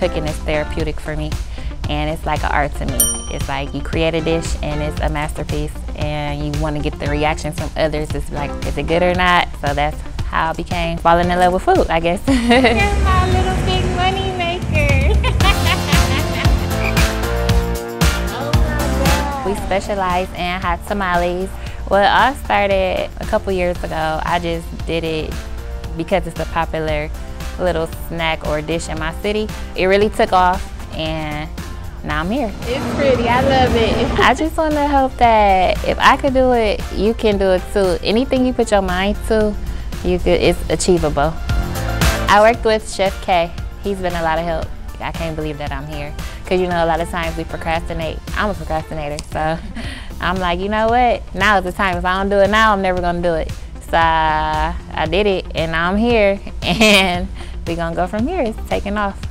cooking is therapeutic for me, and it's like an art to me. It's like you create a dish and it's a masterpiece, and you want to get the reactions from others. It's like, is it good or not? So that's how I became falling in love with food, I guess. Here's my little big money maker. Oh my God. We specialize in hot tamales. Well, I started a couple years ago. I just did it because it's a popular little snack or dish in my city. It really took off, and now I'm here. It's pretty, I love it. I just want to hope that if I could do it, you can do it too. Anything you put your mind to, it's achievable. I worked with Chef K. He's been a lot of help. I can't believe that I'm here. Because you know, a lot of times we procrastinate. I'm a procrastinator, so I'm like, you know what? Now is the time. If I don't do it now, I'm never gonna do it. So I did it, and now I'm here, and we're gonna go from here. It's taking off.